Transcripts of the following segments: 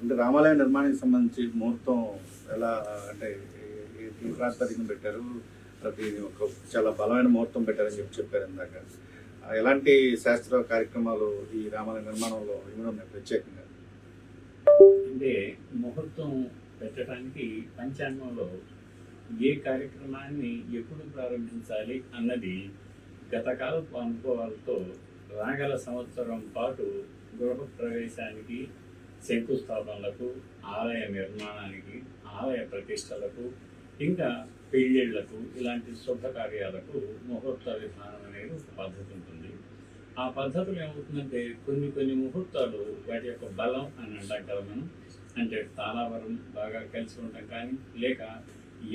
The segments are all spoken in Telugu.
అంటే రామాలయ నిర్మాణానికి సంబంధించి ముహూర్తం ఎలా అంటే ఈ ప్రాతిపదికన పెట్టారు, అది ఒక చాలా బలమైన ముహూర్తం పెట్టారని చెప్పారు ఇందాక. ఎలాంటి శాస్త్ర కార్యక్రమాలు ఈ రామాలయ నిర్మాణంలో ఏమైనా ఉన్నాయి ప్రత్యేకంగా? అంటే ముహూర్తం పెట్టడానికి పంచాంగంలో ఏ కార్యక్రమాన్ని ఎప్పుడు ప్రారంభించాలి అన్నది గతకాలపు అనుభవాలతో రాగల సంవత్సరం పాటు గృహప్రవేశానికి, శంకుస్థాపనలకు, ఆలయ నిర్మాణానికి, ఆలయ ప్రతిష్టలకు, ఇంకా పెళ్ళిళ్లకు, ఇలాంటి శుభకార్యాలకు ముహూర్త విధానం అనేది ఒక పద్ధతి ఉంటుంది. ఆ పద్ధతులు ఏమవుతుందంటే కొన్ని ముహూర్తాలు వాటి యొక్క బలం అని అంటాం కదా మనం. అంటే తాళావరం బాగా కలిసి ఉంటాం, కానీ లేక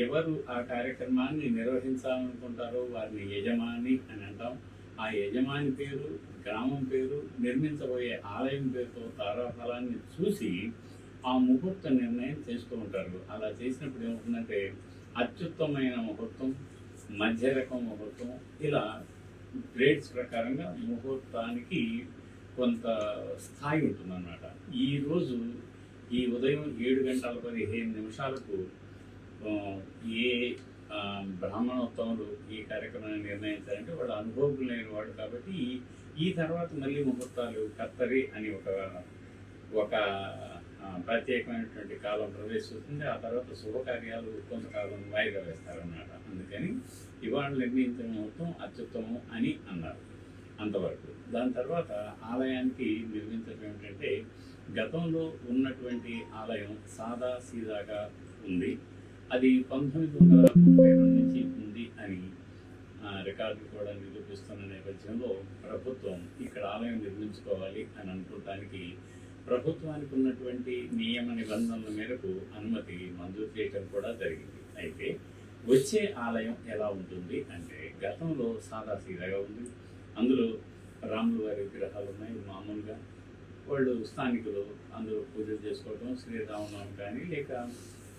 ఎవరు ఆ కార్యక్రమాన్ని నిర్వహించాలనుకుంటారో వారిని యజమాని అని అంటాం. ఆ యజమాని పేరు, గ్రామం పేరు, నిర్మించబోయే ఆలయం పేరుతో తారాఫలాన్ని చూసి ఆ ముహూర్త నిర్ణయం చేస్తూ ఉంటారు. అలా చేసినప్పుడు ఏమవుతుందంటే అత్యుత్తమైన ముహూర్తం, మధ్య రకం ముహూర్తం, ఇలా గ్రేడ్స్ ప్రకారంగా ముహూర్తానికి కొంత స్థాయి ఉంటుందన్నమాట. ఈరోజు ఈ ఉదయం 7:15 ఏ బ్రాహ్మణోత్తములు ఈ కార్యక్రమాన్ని నిర్ణయించారంటే వాడు అనుభవం లేని వాడు కాబట్టి ఈ తర్వాత మళ్ళీ ముహూర్తాలు కత్తరి అని ఒక ప్రత్యేకమైనటువంటి కాలం ప్రవేశిస్తుంది. ఆ తర్వాత శుభకార్యాలు కొంతకాలం వాయిదా వేస్తారన్నమాట. అందుకని ఇవాళ నిర్ణయించిన ముహూర్తం అత్యుత్తమం అని అన్నారు అంతవరకు. దాని తర్వాత ఆలయానికి నిర్మించడం ఏమిటంటే, గతంలో ఉన్నటువంటి ఆలయం సాదా సీదాగా ఉంది. అది 1932 నుంచి ఉంది అని రికార్డులు కూడా నిరూపిస్తున్న నేపథ్యంలో ప్రభుత్వం ఇక్కడ ఆలయం నిర్మించుకోవాలి అని అనుకోవటానికి ప్రభుత్వానికి ఉన్నటువంటి నియమ నిబంధనల మేరకు అనుమతి మంజూరు చేయడం కూడా జరిగింది. అయితే వచ్చే ఆలయం ఎలా ఉంటుంది అంటే, గతంలో సాదా సీదాగా ఉంది. అందులో రాముల వారి విగ్రహాలు ఉన్నాయి. మామూలుగా వాళ్ళు స్థానికులు అందరూ పూజలు చేసుకోవడం, శ్రీరామనవమి కానీ లేక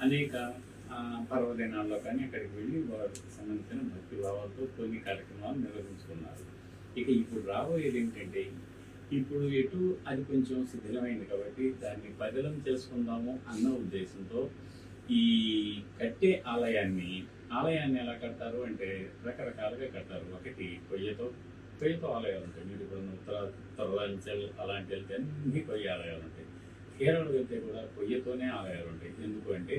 అనేక పర్వదినాల్లో కానీ అక్కడికి వెళ్ళి వారికి సంబంధించిన భక్తి భావాలతో కొన్ని కార్యక్రమాలు నిర్వహించుకున్నారు. ఇక ఇప్పుడు రాబోయేది ఏంటంటే, ఇప్పుడు ఎటు అది కొంచెం శిథిలమైంది కాబట్టి దాన్ని బదిలం చేసుకుందాము అన్న ఉద్దేశంతో ఈ కట్టే ఆలయాన్ని ఎలా కడతారు అంటే రకరకాలుగా కడతారు. ఒకటి కొయ్యతో ఆలయాలు ఉంటాయి. మీరు ఇప్పుడు ఉత్తరాంచల్ అలాంటి వెళ్తే అన్ని కొయ్య ఆలయాలు ఉంటాయి. కేరళ వెళ్తే కూడా కొయ్యతోనే ఆలయాలు ఉంటాయి. ఎందుకు అంటే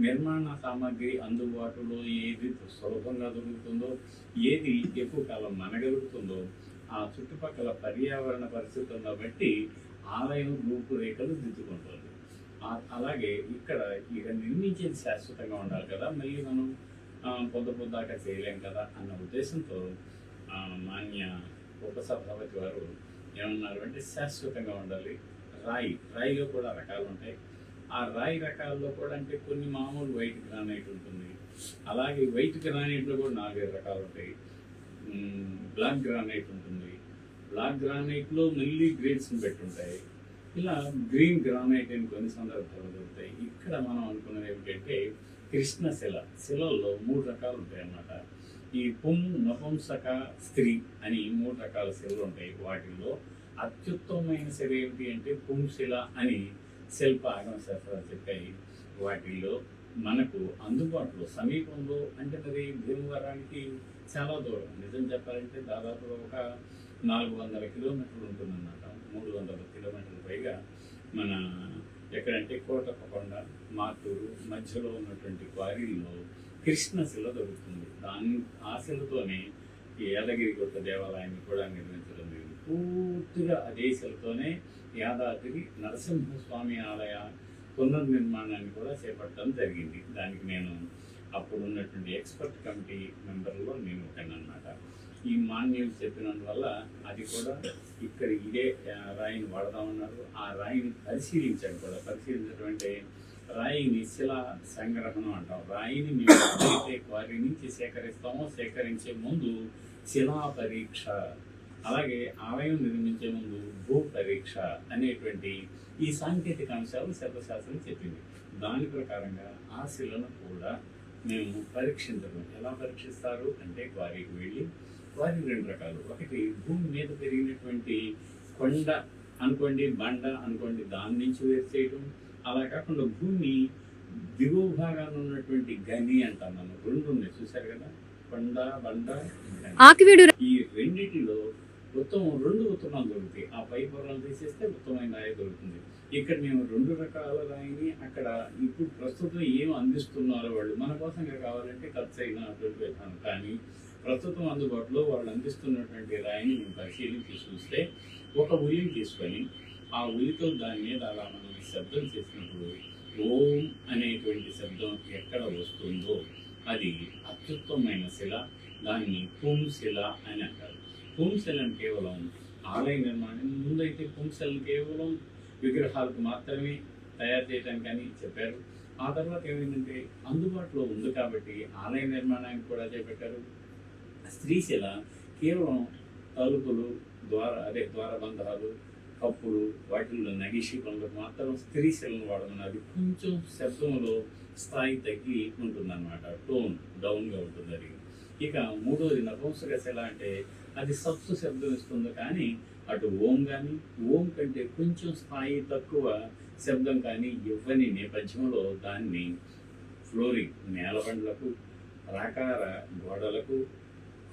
నిర్మాణ సామాగ్రి అందుబాటులో ఏది సులభంగా దొరుకుతుందో, ఏది ఎక్కువ కాలం మనగలుగుతుందో, ఆ చుట్టుపక్కల పర్యావరణ పరిస్థితులను బట్టి ఆలయం రూపురేఖలు దిద్దుకుంటుంది. అలాగే ఇక్కడ ఇక నిర్మించేది శాశ్వతంగా ఉండాలి కదా, మళ్ళీ మనం పొద్దుదాకా చేయలేం కదా అన్న ఉద్దేశంతో మాన్య ఉపసభాపతి వారు ఏమన్నారు అంటే, శాశ్వతంగా ఉండాలి. రాయిలో కూడా రకాలు ఉంటాయి. ఆ రాయి రకాల్లో కూడా అంటే కొన్ని మామూలు వైట్ గ్రానైట్ ఉంటుంది. అలాగే వైట్ గ్రానైట్లో కూడా 4 రకాలు ఉంటాయి. బ్లాక్ గ్రానైట్ ఉంటుంది. బ్లాక్ గ్రానైట్లో మళ్ళీ గ్రేడ్స్ని పెట్టుంటాయి. ఇలా గ్రీన్ గ్రానైట్ అని కొన్ని సందర్భాలు దొరుకుతాయి. ఇక్కడ మనం అనుకున్నది ఏమిటంటే, శిలల్లో 3 రకాలు ఉంటాయి అన్నమాట. ఈ నపుంసక, స్త్రీ అని 3 రకాల శిలలు ఉంటాయి. వాటిల్లో అత్యుత్తమమైన శిల ఏమిటి అంటే పుంశిల అని శిల్ప ఆగమ శాస్త్రాలు చెప్పాయి. వాటిల్లో మనకు అందుబాటులో సమీపంలో అంటే మరి భీమవరానికి చాలా దూరం, నిజం చెప్పాలంటే దాదాపు ఒక 400 కిలోమీటర్లు ఉంటుందన్నమాట. 300 కిలోమీటర్ల పైగా మన ఎక్కడంటే కోటప్పకొండ, మాతూరు మధ్యలో ఉన్నటువంటి క్వారీల్లో కృష్ణశిల దొరుకుతుంది. ఆ శిలతోనే ఈ యాదగిరిగుట్ట దేవాలయాన్ని కూడా నిర్మించడం జరిగింది. పూర్తిగా అదే శిలతోనే యాదాద్రి నరసింహస్వామి ఆలయ పునర్నిర్మాణాన్ని కూడా చేపట్టడం జరిగింది. దానికి నేను అప్పుడు ఉన్నటువంటి ఎక్స్పర్ట్ కమిటీ మెంబర్లో నేను ఒకనమాట. ఈ మాన్యులు చెప్పినందువల్ల అది కూడా ఇక్కడ ఇదే రాయిని వాడదామన్నారు. ఆ రాయిని పరిశీలించాను కూడా. పరిశీలించడం అంటే రాయిని శిలా సంగ్రహణం అంటాం. రాయిని మేము ఎప్పుడైతే క్వారీ నుంచి సేకరించే ముందు శిలా పరీక్ష, అలాగే ఆలయం నిర్మించే ముందు భూ పరీక్ష అనేటువంటి ఈ సాంకేతిక అంశాలు శిల్పశాస్త్రం చెప్పింది. దాని ప్రకారంగా ఆ శిలను కూడా మేము పరీక్షించడం. ఎలా పరీక్షిస్తారు అంటే, క్వారీకి వెళ్ళి, క్వారీ 2 రకాలు. ఒకటి భూమి మీద పెరిగినటువంటి కొండ అనుకోండి, బండ అనుకోండి, దాని నుంచి వేరు చేయటం. అలా కాకుండా భూమి దిగువ భాగాన ఉన్నటువంటి గని అంటాం మనం, రెండు ఉన్నాయి చూశారు కదా, కొండ బండ గని. ఈ రెండిటిలో మొత్తం రెండు ఉత్తమాలు దొరుకుతాయి. ఆ పై పొరలు తీసేస్తే ఉత్తమైన రాయి దొరుకుతుంది. ఇక్కడ మేము రెండు రకాల రాయిని అక్కడ ఇప్పుడు ప్రస్తుతం ఏం అందిస్తున్నారో వాళ్ళు మన కోసంగా కావాలంటే ఖర్చు అయినటువంటి విధానం, కానీ ప్రస్తుతం అందుబాటులో వాళ్ళు అందిస్తున్నటువంటి రాయిని మేము పరిశీలించి చూస్తే ఒక ఉలిని తీసుకొని ఆ ఉలితో దాని మీద అలా మనం శబ్దం చేసినప్పుడు ఓం అనేటువంటి శబ్దం ఎక్కడ వస్తుందో అది అత్యుత్తమైన శిల, దాన్ని పుంశిల అని అంటారు. పుంశిలను కేవలం ఆలయ నిర్మాణం ముందైతే పుంశలను కేవలం విగ్రహాలకు మాత్రమే తయారు చేయడానికి అని చెప్పారు. ఆ తర్వాత ఏమైందంటే అందుబాటులో ఉంది కాబట్టి ఆలయ నిర్మాణానికి కూడా చేపట్టారు. స్త్రీశిల కేవలం తలుపులు, ద్వారబంధాలు, కప్పులు, వాటిల్లో నగిషి పనులకు మాత్రం స్త్రీశిలను వాడమన్నది. కొంచెం శబ్దంలో స్థాయి తగ్గి ఉంటుందన్నమాట, టోన్ డౌన్గా ఉంటుంది అది. ఇక మూడోది నపుంసక శిల అంటే అది సప్సు శబ్దం ఇస్తుంది, కానీ అటు ఓం కానీ ఓం కంటే కొంచెం స్థాయి తక్కువ శబ్దం కానీ ఇవ్వని నేపథ్యంలో దాన్ని ఫ్లోరింగ్, నేలబండ్లకు, ప్రాకార గోడలకు,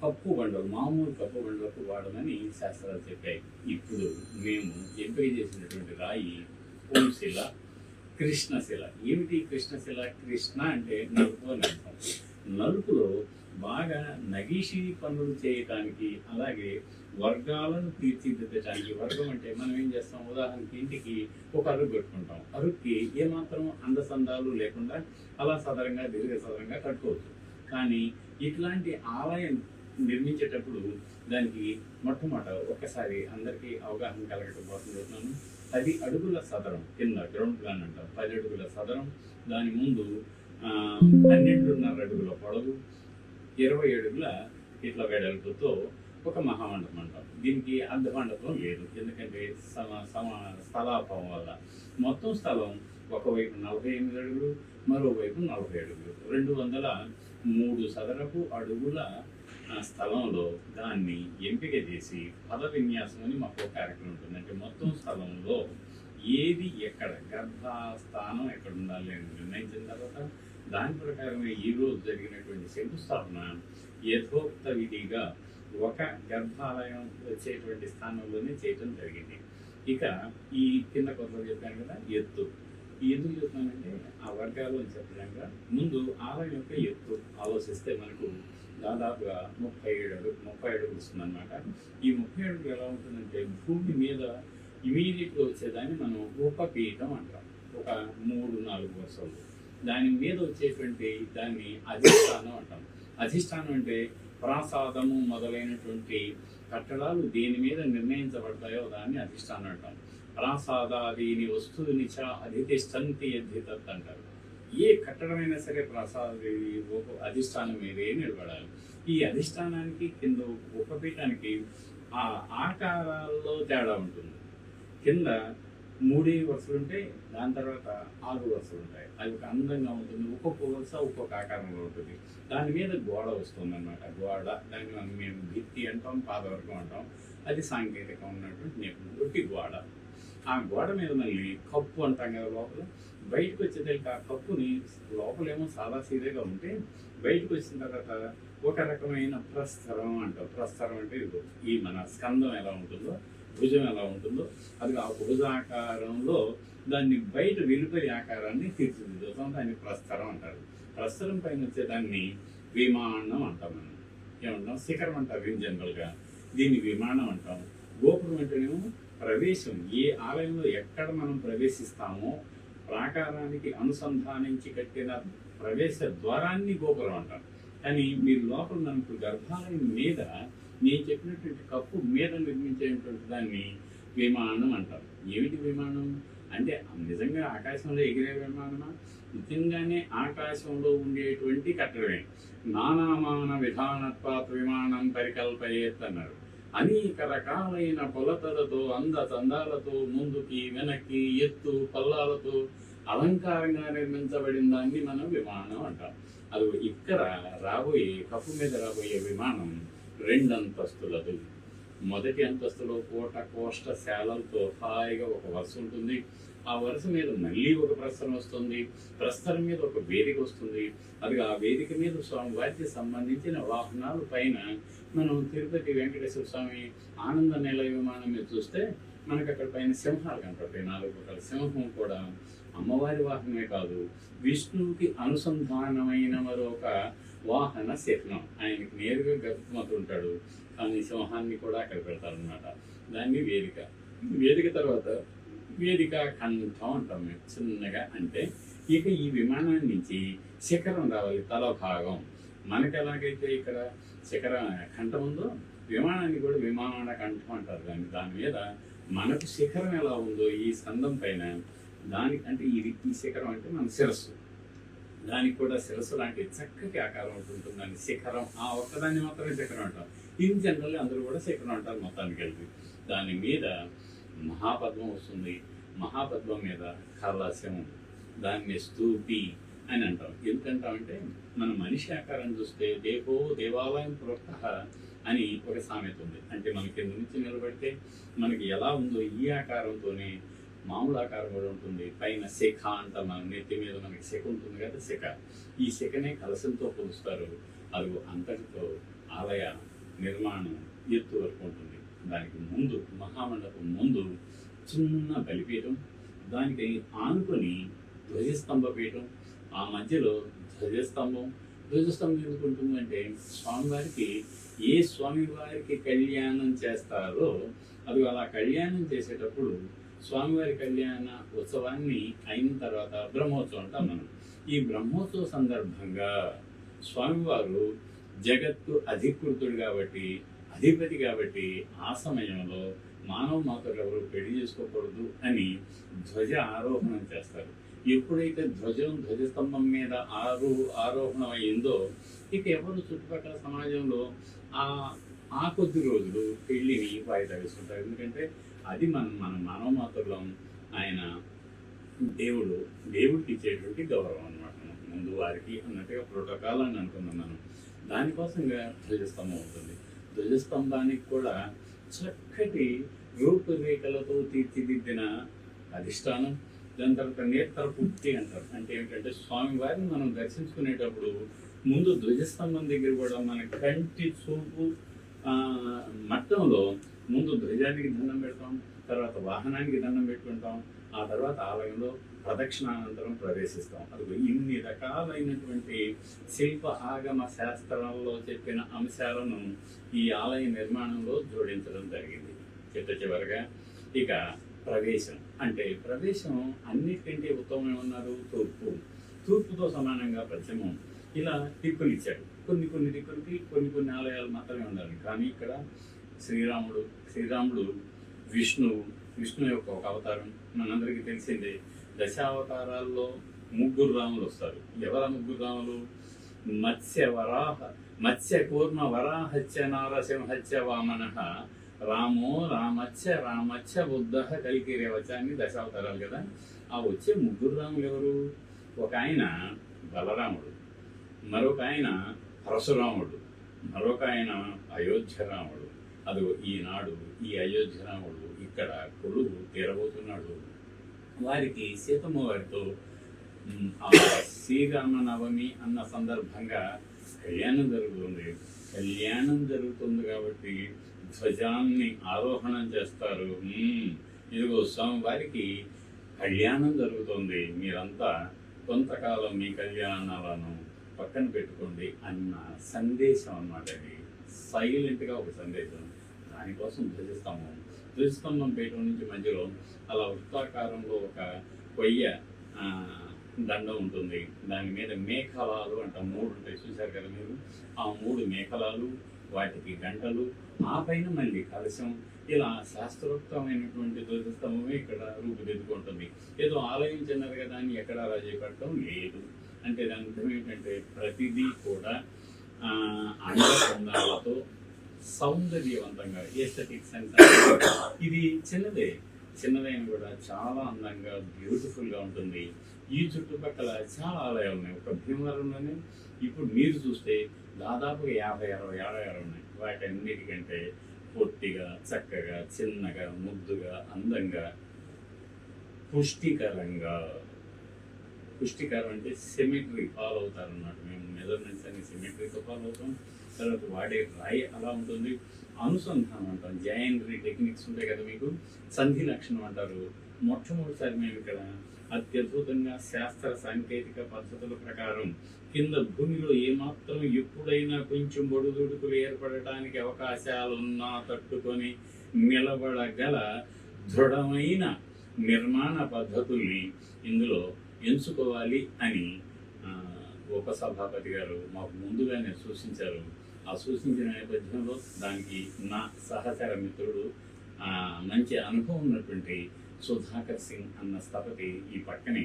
కప్పు బండలు, మామూలు కప్పు బండలకు వాడమని శాస్త్రాలు చెప్పాయి. ఇప్పుడు మేము ఎంపిక చేసినటువంటి రాయి పుంశిల, కృష్ణశిల. ఏమిటి కృష్ణశిల? కృష్ణ అంటే నలుపు అని అర్థం. నలుపులో బాగా నగీషి పనులు చేయటానికి, అలాగే వర్గాలను తీర్చిదిద్దటానికి. వర్గం అంటే మనం ఏం చేస్తాం, ఉదాహరణకి ఇంటికి ఒక అరుగు పెట్టుకుంటాం. అరుగుకి ఏమాత్రం అందసందాలు లేకుండా అలా సదరంగా దీర్ఘ సదరంగా కట్టుకోవచ్చు. కానీ ఇట్లాంటి ఆలయం నిర్మించేటప్పుడు దానికి మొట్టమొదట ఒక్కసారి అందరికీ అవగాహన కలగటం కోసం చెప్తున్నాను. 10 అడుగుల సదరం కింద గ్రౌండ్ ప్లాన్ అంటాం, 10 అడుగుల సదరం, దాని ముందు 12.5 అడుగుల పొడవు, 20 అడుగుల ఇట్ల వెడల్పుతో ఒక మహామండపం అంటాం. దీనికి అర్ధమండపం లేదు, ఎందుకంటే స్థలాభావం వల్ల. మొత్తం స్థలం ఒకవైపు 48 అడుగులు, మరోవైపు 40 అడుగులు, 203 చదరపు అడుగుల స్థలంలో దాన్ని ఎంపిక చేసి పద విన్యాసం అని మాకు ఒక కార్యక్రమం ఉంటుంది. అంటే మొత్తం స్థలంలో ఏది ఎక్కడ గర్భస్థానం ఎక్కడ ఉండాలి అని నిర్ణయించిన తర్వాత దాని ప్రకారమే ఈరోజు జరిగినటువంటి శంకుస్థాపన యథోక్త విధిగా ఒక గర్భాలయం వచ్చేటువంటి స్థానంలోనే చేయటం జరిగింది. ఇక ఈ కింద కొత్తలో చెప్పాను కదా, ఎత్తు. ఎందుకు చెప్తున్నానంటే ఆ వర్గాలు అని చెప్పడంగా ముందు ఆలయం యొక్క ఎత్తు ఆలోచిస్తే మనకు దాదాపుగా 30 అడుగులు వస్తుందన్నమాట. ఈ 30 అడుగులు ఎలా ఉంటుందంటే భూమి మీద ఇమీడియట్గా వచ్చేదాన్ని మనం ఉపపీఠం అంటాం. ఒక 3-4 వరుసలు దాని మీద వచ్చేటువంటి దాన్ని అధిష్టానం అంటాం. అధిష్టానం అంటే ప్రాసాదము మొదలైనటువంటి కట్టడాలు దేని మీద నిర్ణయించబడతాయో దాన్ని అధిష్టానం అంటాం. ప్రాసాదాదీని వస్తువుని చ అధితిష్టంతి అధితత్ అంటారు. ఏ కట్టడమైనా సరే అధిష్టానం మీదే నిలబడాలి. ఈ అధిష్టానానికి కింద ఉపపీఠానికి ఆ ఆకారాల్లో తేడా ఉంటుంది. కింద 3 వరుసలు ఉంటాయి, దాని తర్వాత 6 వరుసలు ఉంటాయి. అది ఒక అందంగా ఉంటుంది. ఒక్కొక్క వరుస ఒక్కొక్క ఆకారంలో ఉంటుంది. దాని మీద గోడ వస్తుంది అన్నమాట. గోడ దాన్ని మేము భిత్తి అంటాం, పాదవర్గం అంటాం. అది సాంకేతికం ఉన్నటువంటి నిపుణుడి గోడ. ఆ గోడ మీద మళ్ళీ కప్పు అంటాం కదా, లోపల బయటకు వచ్చేదానికి ఆ కప్పుని లోపలేమో సాదాసీదాగా ఉంటే బయటకు వచ్చిన తర్వాత ఒక రకమైన ప్రస్తరం అంటాం. ప్రస్తరం అంటే ఈ మన స్కందం ఎలా ఉంటుందో, భుజం ఎలా ఉంటుందో, అది ఆ భుజాకారంలో దాన్ని బయట వెలుపలి ఆకారాన్ని తీర్చిదిద్దుతాం. దాన్ని ప్రస్తరం అంటారు. ప్రస్తరం పైన వచ్చేదాన్ని విమానం అంటాం. మనం ఏమంటాం, శిఖరం అంటారు ఇన్ జనరల్గా. దీన్ని విమానం అంటాం. గోపురం అంటేనేమో ప్రవేశం. ఏ ఆలయంలో ఎక్కడ మనం ప్రవేశిస్తామో ప్రాకారానికి అనుసంధానించి కట్టిన ప్రవేశ ద్వారాన్ని గోపురం అంటాం. కానీ మీరు లోపల మనకు గర్భాలయం మీద నేను చెప్పినటువంటి కప్పు మీద నిర్మించేటువంటి దాన్ని విమానం అంటారు. ఏమిటి విమానం అంటే నిజంగా ఆకాశంలో ఎగిరే విమానమా? నిజంగానే ఆకాశంలో ఉండేటువంటి కట్టడమే. నానామాన విధానత్వాత్ విమానం పరికల్పయేత్ అన్నారు. అనేక రకాలైన కొలతలతో, చందాలతో, ముందుకి వెనక్కి ఎత్తు పల్లాలతో అలంకారంగా నిర్మించబడిన దాన్ని మనం విమానం అంటాం. అది ఇక్కడ రాబోయే కప్పు మీద రాబోయే విమానం 2 అంతస్తులది. మొదటి అంతస్తులో కోష్ట శాలలతో హాయిగా ఒక వరుస ఉంటుంది. ఆ వరుస మీద మళ్ళీ ఒక ప్రస్తరం వస్తుంది, ప్రస్తరం మీద ఒక వేదిక వస్తుంది. అది ఆ వేదిక మీద స్వామివారికి సంబంధించిన వాహనాలు పైన మనం తిరుపతి వెంకటేశ్వర స్వామి ఆనంద నిలయ విమానం మీద చూస్తే మనకు అక్కడ పైన సింహాలు కనపడతాయి. 4 రకాల సింహం కూడా అమ్మవారి వాహనమే కాదు, విష్ణువుకి అనుసంధానమైన మరొక వాహన చిహ్నం. ఆయనకి నేరుగా గర్భమవుతూ ఉంటాడు, కానీ సింహాన్ని కూడా అక్కడ పెడతారనమాట. దాన్ని వేదిక. వేదిక తర్వాత వేదిక కంఠం అంటాం మేము చిన్నగా. అంటే ఇక ఈ విమానం నుంచి శిఖరం రావాలి, తల భాగం. మనకి ఎలాగైతే ఇక్కడ శిఖరం కంఠం ఉందో, విమానాన్ని కూడా విమాన కంఠం అంటారు. దాని మీద మనకు శిఖరం ఎలా ఉందో ఈ స్కందం పైన దానికంటే ఈ శిఖరం అంటే మన శిరస్సు, దానికి కూడా శిరస్సు లాంటి చక్కటి ఆకారం ఉంటుంది. దాని శిఖరం, ఆ ఒక్కదాన్ని మాత్రమే శిఖరం అంటాం. ఇన్ జనరల్ అందరూ కూడా శిఖరం అంటారు మొత్తానికి వెళ్ళి. దాని మీద మహాపద్మం వస్తుంది, మహాపద్మం మీద కలశం, దాన్ని స్తూపి అని అంటాం. ఎందుకంటామంటే మన మనిషి ఆకారం చూస్తే దేహో దేవాలయం ప్రోక్త అని ఒక సామెత ఉంది. అంటే మన కింద నుంచి నిలబడితే మనకి ఎలా ఉందో ఈ ఆకారంతోనే మామూలు ఆకారం కూడా ఉంటుంది. పైన శిఖ అంట, మన నెత్తి మీద మనకి శిఖ ఉంటుంది కదా, శిఖ. ఈ శిఖనే కలశంతో పోలుస్తారు. అది అంతటితో ఆలయ నిర్మాణం ఎత్తు వరకు ఉంటుంది. దానికి ముందు మహామండపం ముందు చిన్న బలిపీఠం, దానికి ఆనుకొని ధ్వజస్తంభ పీఠం, ఆ మధ్యలో ధ్వజస్తంభం. ధ్వజస్తంభం ఎందుకు ఉంటుందంటే స్వామివారికి ఏ స్వామివారికి కళ్యాణం చేస్తారో అది అలా కళ్యాణం చేసేటప్పుడు స్వామివారి కళ్యాణ ఉత్సవాన్ని అయిన తర్వాత బ్రహ్మోత్సవం అంటాం మనం. ఈ బ్రహ్మోత్సవ సందర్భంగా స్వామివారు జగత్తు అధికృతుడు కాబట్టి, అధిపతి కాబట్టి, ఆ సమయంలో మానవ మాతలు ఎవరు పెళ్లి చేసుకోకూడదు అని ధ్వజ ఆరోహణం చేస్తారు. ఎప్పుడైతే ధ్వజస్తంభం మీద ఆరోహణం అయిందో ఇక ఎవరు చుట్టుపక్కల సమాజంలో ఆ కొద్ది రోజులు పెళ్లిని వాయిదా వేసుకుంటారు. ఎందుకంటే అది మన మానవ మాతృలం, ఆయన దేవుడికి ఇచ్చేటువంటి గౌరవం అనమాట. ముందు వారికి అన్నట్టుగా ప్రోటోకాల్ అని అనుకున్నాం మనం. దానికోసంగా ధ్వజస్తంభం అవుతుంది. ధ్వజస్తంభానికి కూడా చక్కటి రూపురేఖలతో తీర్చిదిద్దిన అధిష్టానం. దాని తర్వాత నేత్ర పుట్టి అంటారు. అంటే ఏమిటంటే స్వామివారిని మనం దర్శించుకునేటప్పుడు ముందు ధ్వజస్తంభం దగ్గర కూడా మన కంటి చూపు మట్టంలో ముందు ధ్వజానికి దండం పెడతాం, తర్వాత వాహనానికి దండం పెట్టుకుంటాం, ఆ తర్వాత ఆలయంలో ప్రదక్షిణానంతరం ప్రవేశిస్తాం. అది ఇన్ని రకాలైనటువంటి శిల్ప ఆగమ శాస్త్రాల్లో చెప్పిన అంశాలను ఈ ఆలయ నిర్మాణంలో జోడించడం జరిగింది. చివరగా ఇక ప్రవేశం. అంటే ప్రవేశం అన్నిటికంటే ఉత్తమం ఏమన్నారు? తూర్పుతో సమానంగా పశ్చిమం. ఇలా దిక్కులు ఇచ్చాడు. కొన్ని దిక్కులకి కొన్ని ఆలయాలు మాత్రమే ఉండాలి. కానీ ఇక్కడ శ్రీరాముడు విష్ణు యొక్క ఒక అవతారం. మనందరికీ తెలిసిందే, దశావతారాల్లో 3 రాములు వస్తారు. ఎవరా 3 రాములు? మత్స్య కూర్మ వరాహత్య నారసింహత్య వామనః రామో రామచ్చ బుద్ధ కలికిరేవచ్చ అని దశావతారాలు కదా. ఆ వచ్చే 3 రాములు ఎవరు? ఒక ఆయన బలరాముడు, మరొక ఆయన పరశురాముడు, మరొక ఆయన అయోధ్య రాముడు. అదో ఈనాడు ఈ అయోధ్య రాముడు ఇక్కడ కొలువు తీరబోతున్నాడు. వారికి సీతమ్మ వారితో ఆ శ్రీరామనవమి అన్న సందర్భంగా కళ్యాణం జరుగుతుంది కాబట్టి ధ్వజాన్ని ఆరోహణం చేస్తారు. ఇదిగో స్వామివారికి కళ్యాణం జరుగుతుంది, మీరంతా కొంతకాలం మీ కళ్యాణాలను పక్కన పెట్టుకోండి అన్న సందేశం అన్నమాట. ఇది సైలెంట్గా ఒక సందేశం. దానికోసం ధ్వజస్తంభం పీఠం నుంచి మధ్యలో అలా వృత్తాకారంలో ఒక కొయ్య దండం ఉంటుంది. దాని మీద మేఖలాలు అంట 3 ఉంటాయి, చూశారు కదా మీరు. ఆ 3 మేఖలాలు, వాటికి గంటలు, ఆ పైన మళ్ళీ కలశం. ఇలా శాస్త్రోక్తమైనటువంటి ధ్వజస్తంభమే ఇక్కడ రూపుదిద్దుకుంటుంది. ఏదో ఆలయం చిన్నది కదా అని ఎక్కడ రాజీ పడటం లేదు. అంటే దాని అర్థం ఏంటంటే ప్రతిదీ కూడా అండకుండాలతో సౌందర్యవంతంగా, ఎస్థెటిక్ సెన్స్. ఇది చిన్నదైన కూడా చాలా అందంగా బ్యూటిఫుల్గా ఉంటుంది. ఈ చుట్టుపక్కల చాలా ఆలయాలు ఉన్నాయి. ఒక భీమవరంలోనే ఇప్పుడు మీరు చూస్తే దాదాపుగా 50-60 ఆలయాలు ఉన్నాయి. వాటన్నిటికంటే పొట్టిగా, చక్కగా, చిన్నగా, ముద్దుగా, అందంగా పుష్టికరంగా, పుష్టికరం అంటే సిమెట్రీ ఫాలో అవుతారు అన్నమాట. మేము మెజర్మెంట్స్ అన్ని సిమెట్రీతో ఫాలో అవుతాం. తర్వాత వాడే రాయి అలా ఉంటుంది. అనుసంధానం అంటాం, జాయింటరీ టెక్నిక్స్ ఉంటాయి కదా మీకు, సంధి లక్షణం అంటారు. మొట్టమొదటిసారి మేము ఇక్కడ అత్యద్భుతంగా శాస్త్ర సాంకేతిక పద్ధతుల ప్రకారం కింద భూమిలో ఏమాత్రం ఎప్పుడైనా కొంచెం బొడుదుడుకులు ఏర్పడటానికి అవకాశాలున్నా తట్టుకొని నిలబడగల దృఢమైన నిర్మాణ పద్ధతుల్ని ఇందులో ఎంచుకోవాలి అని ఉపసభాపతి గారు మాకు ముందుగానే సూచించారు. ఆ సూచించిన నేపథ్యంలో దానికి నా సహచర మిత్రుడు మంచి అనుభవం ఉన్నటువంటి సుధాకర్ సింగ్ అన్న స్థపతి ఈ పక్కనే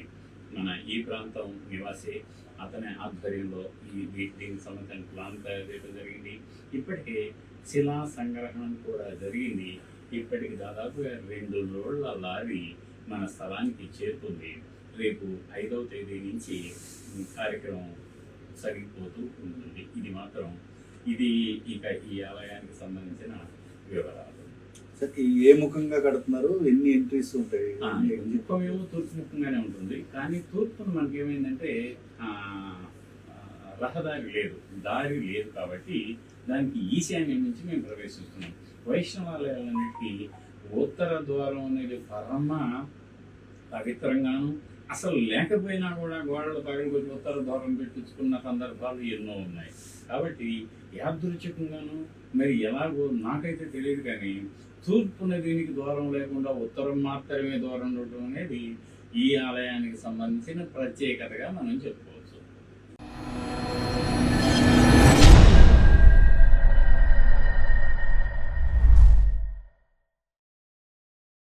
మన ఈ ప్రాంతం నివాసి, అతని ఆధ్వర్యంలో దీనికి సంబంధించిన ప్లాన్ తయారు చేయడం జరిగింది. ఇప్పటికే శిలా సంగ్రహణం కూడా జరిగింది. ఇప్పటికి దాదాపుగా 2 లోడ్ల లారీ మన స్థలానికి చేరుకుంది. రేపు 5వ తేదీ నుంచి కార్యక్రమం సాగిపోతూ ఉంటుంది. ఇది ఇక ఈ ఆలయానికి సంబంధించిన వివరాలు. ఏ ముఖంగా కడుతున్నారు, ఎన్ని ఎంట్రీస్ ఉంటాయి? ముఖం ఏమో తూర్పు ముఖంగానే ఉంటుంది, కానీ తూర్పును మనకి ఏమైందంటే రహదారి లేదు, దారి లేదు, కాబట్టి దానికి ఈశాన్యం నుంచి మేము ప్రవేశిస్తున్నాం. వైష్ణవాలయాలన్నిటికీ ఉత్తర ద్వారం అనేది పరమ పవిత్రంగాను, అసలు లేకపోయినా కూడా గోడలు పగలగొట్టి ఉత్తర ద్వారం పెట్టించుకున్న సందర్భాలు ఎన్నో ఉన్నాయి. కాబట్టి యాదృచ్ఛికంగాను మరి ఎలాగో నాకైతే తెలియదు, కానీ తూర్పున దీనికి ద్వారం లేకుండా ఉత్తరం మాత్రమే ద్వారం ఉండటం అనేది ఈ ఆలయానికి సంబంధించిన ప్రత్యేకతగా మనం చెప్పుకోవచ్చు.